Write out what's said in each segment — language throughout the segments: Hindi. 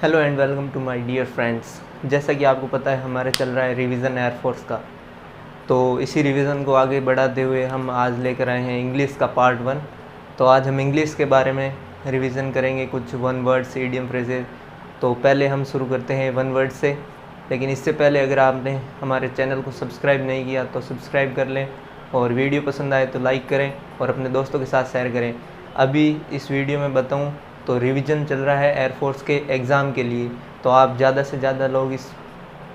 Hello and welcome to my dear friends. जैसा कि आपको पता है हमारे चल रहा है रिवीजन एयरफोर्स का, तो इसी रिवीजन को आगे बढ़ाते हुए हम आज लेकर आए हैं इंग्लिश का पार्ट 1। तो आज हम इंग्लिश के बारे में रिवीजन करेंगे, कुछ वन वर्ड्स, इडियम फ्रेजेस। तो पहले हम शुरू करते हैं वन वर्ड से, लेकिन इससे पहले अगर आपने हमारे चैनल को सब्सक्राइब नहीं किया तो सब्सक्राइब कर लें, और वीडियो पसंद आए तो लाइक करें और अपने दोस्तों के साथ शेयर करें। अभी इस वीडियो में बताऊं तो रिवीजन चल रहा है एयरफोर्स के एग्ज़ाम के लिए, तो आप ज़्यादा से ज़्यादा लोग इस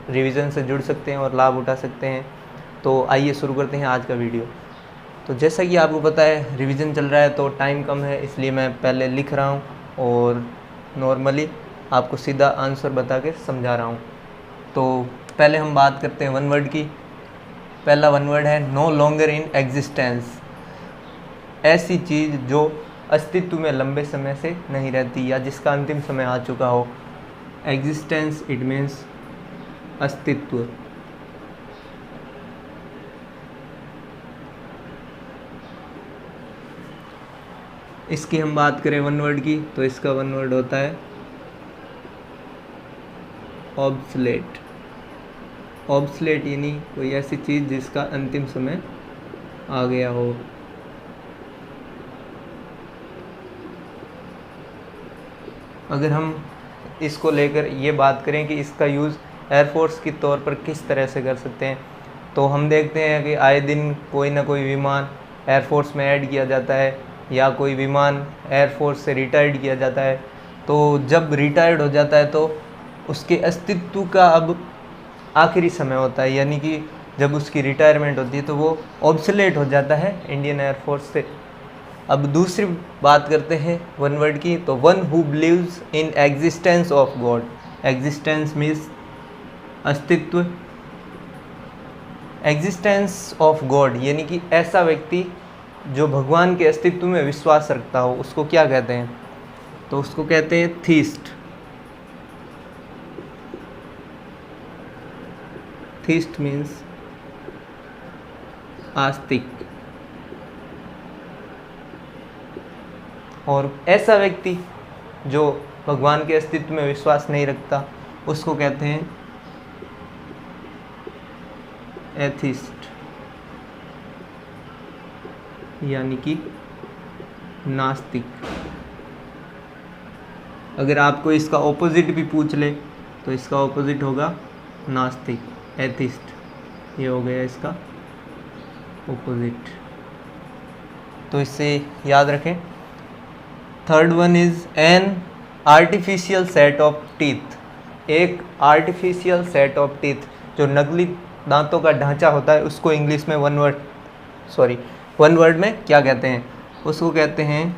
रिवीजन से जुड़ सकते हैं और लाभ उठा सकते हैं। तो आइए शुरू करते हैं आज का वीडियो। तो जैसा कि आपको पता है रिवीजन चल रहा है तो टाइम कम है, इसलिए मैं पहले लिख रहा हूँ और नॉर्मली आपको सीधा आंसर बता के समझा रहा हूँ। तो पहले हम बात करते हैं वन वर्ड की। पहला वन वर्ड है नो लॉन्गर इन एग्जिस्टेंस। ऐसी चीज़ जो अस्तित्व में लंबे समय से नहीं रहती या जिसका अंतिम समय आ चुका हो। एग्जिस्टेंस इट मीन्स अस्तित्व। इसकी हम बात करें वन वर्ड की तो इसका वन वर्ड होता है ऑब्सलेट। ऑब्सलेट यानी कोई ऐसी चीज़ जिसका अंतिम समय आ गया हो। अगर हम इसको लेकर ये बात करें कि इसका यूज़ एयरफोर्स के तौर पर किस तरह से कर सकते हैं, तो हम देखते हैं कि आए दिन कोई ना कोई विमान एयरफोर्स में ऐड किया जाता है या कोई विमान एयरफोर्स से रिटायर्ड किया जाता है। तो जब रिटायर्ड हो जाता है तो उसके अस्तित्व का अब आखिरी समय होता है, यानी कि जब उसकी रिटायरमेंट होती है तो वो ऑब्सोलेट हो जाता है इंडियन एयरफोर्स से। अब दूसरी बात करते हैं वन वर्ड की, तो one who believes in existence of God. Existence means अस्तित्व। एग्जिस्टेंस ऑफ गॉड यानी कि ऐसा व्यक्ति जो भगवान के अस्तित्व में विश्वास रखता हो, उसको क्या कहते हैं? तो उसको कहते हैं थीस्ट। थीस्ट मीन्स आस्तिक। और ऐसा व्यक्ति जो भगवान के अस्तित्व में विश्वास नहीं रखता उसको कहते हैं एथिस्ट, यानी कि नास्तिक। अगर आपको इसका ऑपोजिट भी पूछ ले तो इसका ऑपोजिट होगा नास्तिक, एथिस्ट। ये हो गया इसका ऑपोजिट। तो इससे याद रखें। Third one is an artificial set of teeth. एक आर्टिफिशियल सेट ऑफ टीथ, जो नकली दांतों का ढांचा होता है, उसको इंग्लिश में वन वर्ड में क्या कहते हैं? उसको कहते हैं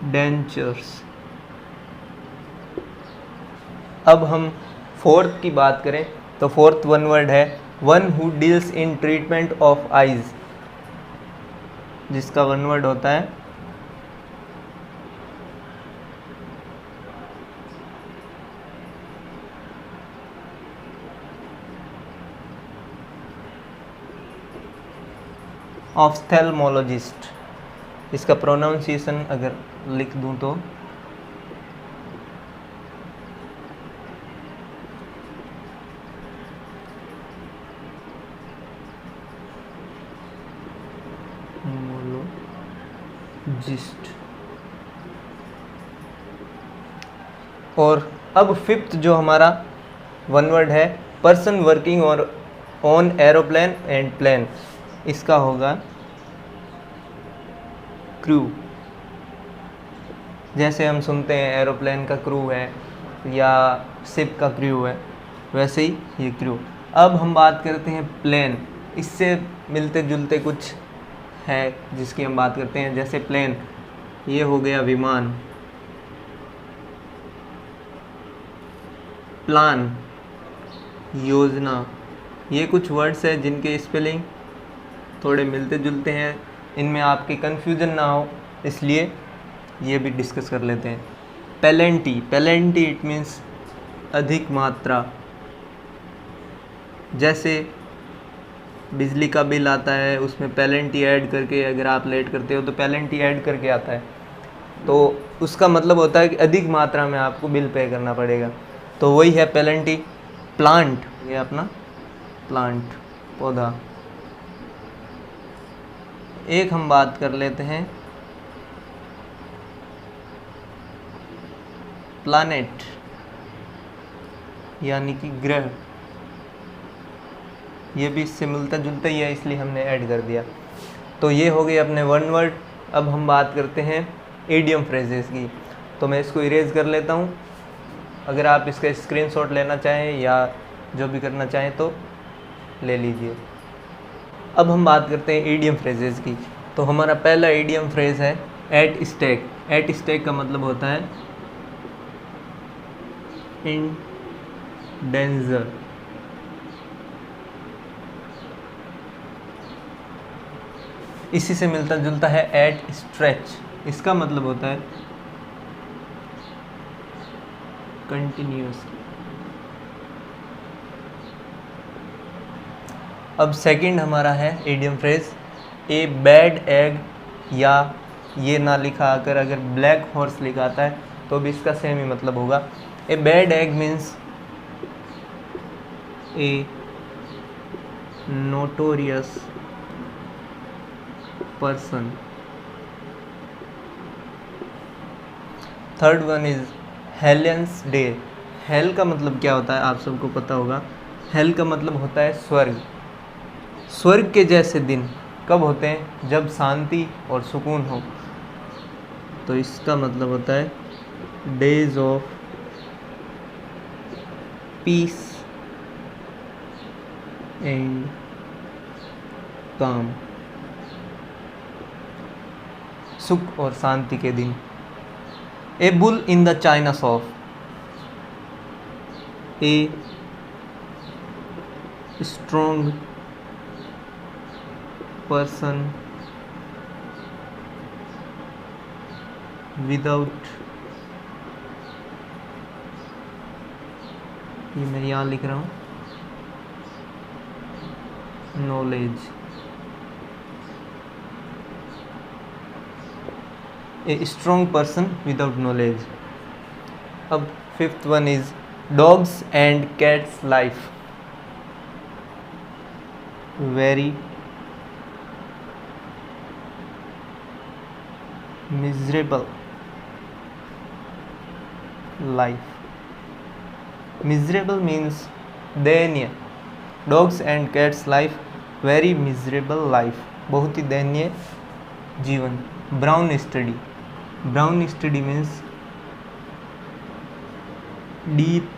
डेंचर्स। अब हम फोर्थ की बात करें तो फोर्थ वन वर्ड है one who deals in treatment of eyes, जिसका वन वर्ड होता है ऑफ्थेल्मोलॉजिस्ट। इसका प्रोनाउंसिएशन अगर लिख दूं तो मोलॉजिस्ट। और अब फिफ्थ जो हमारा वन वर्ड है पर्सन वर्किंग और ऑन एरोप्लेन एंड प्लेन, इसका होगा क्रू। जैसे हम सुनते हैं एरोप्लेन का क्रू है या शिप का क्रू है, वैसे ही ये क्रू। अब हम बात करते हैं प्लेन। इससे मिलते जुलते कुछ है जिसकी हम बात करते हैं। जैसे प्लेन, ये हो गया विमान। प्लान, योजना। ये कुछ वर्ड्स हैं जिनके स्पेलिंग थोड़े मिलते जुलते हैं, इनमें आपकी कन्फ्यूजन ना हो इसलिए ये भी डिस्कस कर लेते हैं। पेलेंटी। पेलेंटी इट मीन्स अधिक मात्रा। जैसे बिजली का बिल आता है, उसमें पेनल्टी ऐड करके अगर आप लेट करते हो तो पेनल्टी ऐड करके आता है, तो उसका मतलब होता है कि अधिक मात्रा में आपको बिल पे करना पड़ेगा। तो वही है पेनल्टी। प्लांट, ये अपना प्लांट पौधा। एक हम बात कर लेते हैं प्लैनेट, यानी कि ग्रह। ये भी इससे मिलता जुलता ही है, इसलिए हमने ऐड कर दिया। तो ये हो गई अपने वन वर्ड। अब हम बात करते हैं इडियम फ्रेजेस की। तो मैं इसको इरेज कर लेता हूँ। अगर आप इसका स्क्रीनशॉट लेना चाहें या जो भी करना चाहें तो ले लीजिए। अब हम बात करते हैं इडियम फ्रेजेस की। तो हमारा पहला इडियम फ्रेज है एट स्टेक। एट स्टेक का मतलब होता है इन डेंजर। इसी से मिलता जुलता है एट स्ट्रेच। इसका मतलब होता है कंटिन्यूस। अब सेकंड हमारा है idiom phrase a bad egg, या ये ना लिखा अगर ब्लैक हॉर्स लिखा आता है तो भी इसका सेम ही मतलब होगा। A bad egg means A notorious person. Third one is Helens day. Hello का मतलब क्या होता है आप सबको पता होगा। हेल का मतलब होता है स्वर्ग। स्वर्ग के जैसे दिन कब होते हैं? जब शांति और सुकून हो। तो इसका मतलब होता है डेज ऑफ पीस एंड काम। सुख और शांति के दिन। A bull in the china shop. A strong person without, ये मैं यहाँ लिख रहा हूँ, knowledge. A strong person without knowledge. अब fifth one is dogs and cats life very miserable life. Miserable means दयनीय। Dogs and cats life very miserable life, बहुत ही दयनीय जीवन। Brown study. Brown study means deep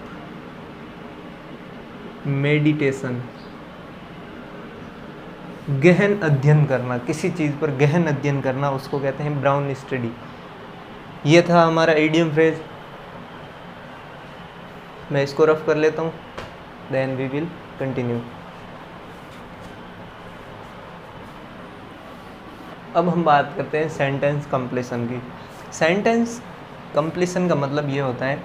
meditation, गहन अध्ययन करना। किसी चीज़ पर गहन अध्ययन करना उसको कहते हैं ब्राउन स्टडी। ये था हमारा इडियम फ्रेज। मैं इसको रफ कर लेता हूँ, देन वी विल कंटिन्यू। अब हम बात करते हैं सेंटेंस कंप्लीशन की। सेंटेंस कंप्लीशन का मतलब ये होता है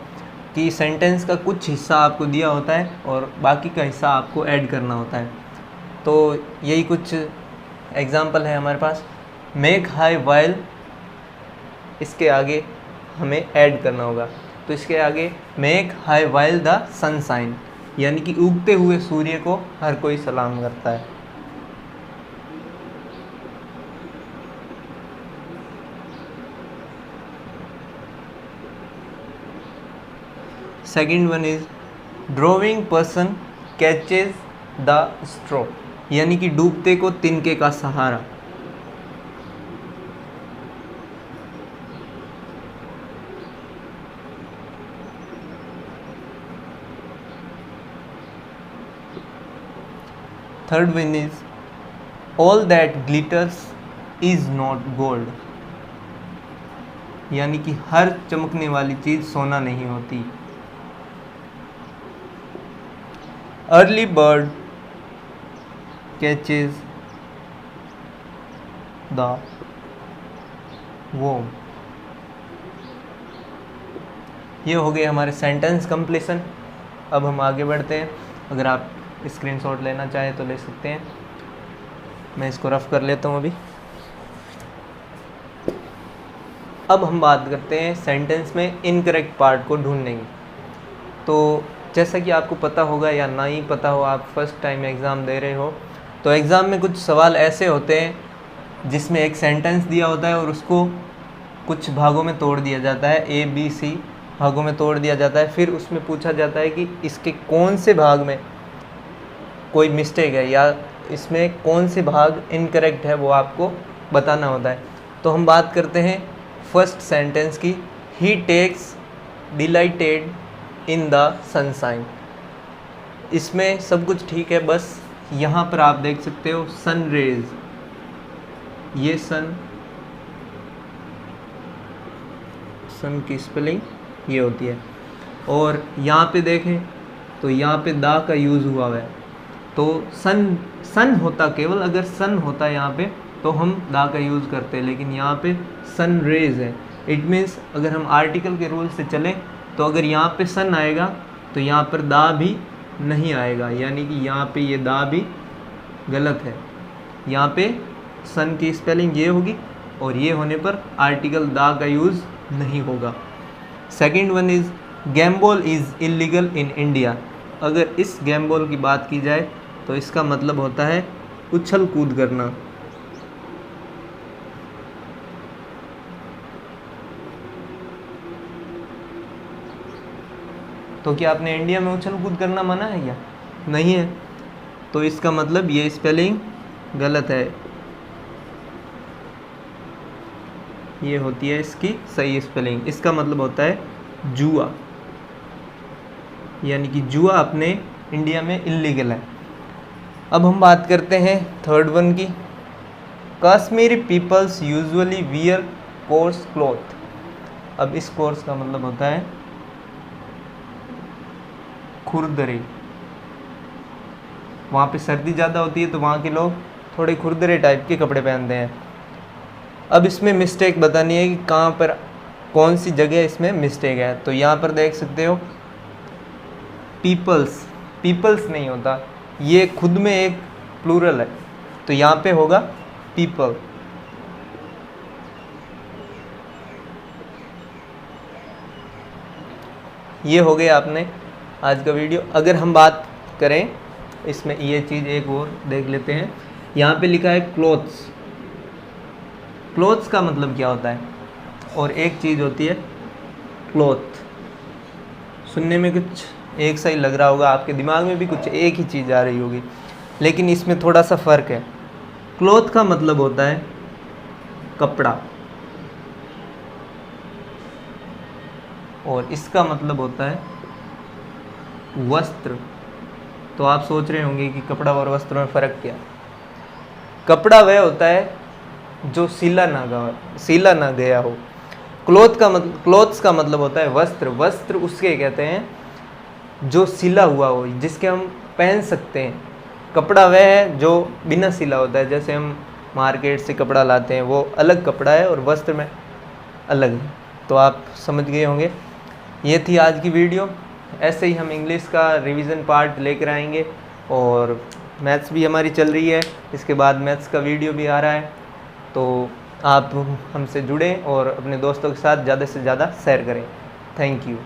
कि सेंटेंस का कुछ हिस्सा आपको दिया होता है और बाकी का हिस्सा आपको ऐड करना होता है। तो यही कुछ एग्जाम्पल है हमारे पास। मेक हाई वाइल, इसके आगे हमें ऐड करना होगा। तो इसके आगे make high while the sunshine, यानी कि उगते हुए सूर्य को हर कोई सलाम करता है। Second one is drowning person catches the straw, यानी कि डूबते को तिनके का सहारा। Third one is all that glitters is not gold, यानी कि हर चमकने वाली चीज सोना नहीं होती। Early bird catches the worm। ये हो गए हमारे सेंटेंस कंप्लीशन। अब हम आगे बढ़ते हैं। अगर आप स्क्रीनशॉट लेना चाहें तो ले सकते हैं। मैं इसको रफ कर लेता हूँ अभी। अब हम बात करते हैं सेंटेंस में इनकरेक्ट पार्ट को ढूंढने की। तो जैसा कि आपको पता होगा या ना ही पता हो, आप फर्स्ट टाइम एग्ज़ाम दे रहे हो, तो एग्ज़ाम में कुछ सवाल ऐसे होते हैं जिसमें एक सेंटेंस दिया होता है और उसको कुछ भागों में तोड़ दिया जाता है, ABC भागों में तोड़ दिया जाता है। फिर उसमें पूछा जाता है कि इसके कौन से भाग में कोई मिस्टेक है या इसमें कौन से भाग इनकरेक्ट है, वो आपको बताना होता है। तो हम बात करते हैं फर्स्ट सेंटेंस की, he takes delighted in the sunshine. इसमें सब कुछ ठीक है, बस यहाँ पर आप देख सकते हो सन रेज, ये सन की स्पेलिंग ये होती है। और यहाँ पे देखें तो यहाँ पे दा का यूज़ हुआ है। तो सन होता, केवल अगर सन होता यहाँ पे तो हम दा का यूज़ करते हैं, लेकिन यहाँ पे सन रेज है। इट मीन्स अगर हम आर्टिकल के रूल से चलें तो अगर यहाँ पे सन आएगा तो यहाँ पर दा भी नहीं आएगा, यानी कि यहाँ पे ये दा भी गलत है। यहाँ पे सन की स्पेलिंग ये होगी और ये होने पर आर्टिकल दा का यूज़ नहीं होगा। Second one is gamble is illegal in India. अगर इस गैम्बॉल की बात की जाए तो इसका मतलब होता है उछल कूद करना। तो क्या आपने इंडिया में उछल कूद करना मना है क्या? नहीं है। तो इसका मतलब ये स्पेलिंग गलत है, ये होती है इसकी सही स्पेलिंग। इसका मतलब होता है जुआ, यानी कि जुआ अपने इंडिया में इलीगल है। अब हम बात करते हैं थर्ड वन की, Kashmiri peoples usually wear coarse cloth. अब इस कोर्स का मतलब होता है खुरदरे। वहाँ पे सर्दी ज़्यादा होती है तो वहाँ के लोग थोड़े खुरदरे टाइप के कपड़े पहनते हैं। अब इसमें मिस्टेक बतानी है कि कहाँ पर कौन सी जगह इसमें मिस्टेक है। तो यहाँ पर देख सकते हो पीपल्स नहीं होता, ये खुद में एक प्लूरल है, तो यहाँ पे होगा पीपल। ये हो गया आपने आज का वीडियो। अगर हम बात करें इसमें ये चीज़ एक और देख लेते हैं। यहाँ पे लिखा है क्लोथ्स। क्लोथ्स का मतलब क्या होता है? और एक चीज़ होती है क्लॉथ। सुनने में कुछ एक सा ही लग रहा होगा, आपके दिमाग में भी कुछ एक ही चीज़ आ रही होगी, लेकिन इसमें थोड़ा सा फ़र्क है। क्लॉथ का मतलब होता है कपड़ा और इसका मतलब होता है वस्त्र। तो आप सोच रहे होंगे कि कपड़ा और वस्त्र में फ़र्क क्या है? कपड़ा वह होता है जो सिला ना गया हो। क्लोथ्स का मतलब होता है वस्त्र उसके कहते हैं जो सिला हुआ हो, जिसके हम पहन सकते हैं। कपड़ा वह है जो बिना सिला होता है, जैसे हम मार्केट से कपड़ा लाते हैं, वो अलग कपड़ा है और वस्त्र में अलग है। तो आप समझ गए होंगे। ये थी आज की वीडियो। ऐसे ही हम इंग्लिश का रिवीजन पार्ट लेकर आएंगे और मैथ्स भी हमारी चल रही है, इसके बाद मैथ्स का वीडियो भी आ रहा है। तो आप हमसे जुड़ें और अपने दोस्तों के साथ ज़्यादा से ज़्यादा शेयर करें। Thank you.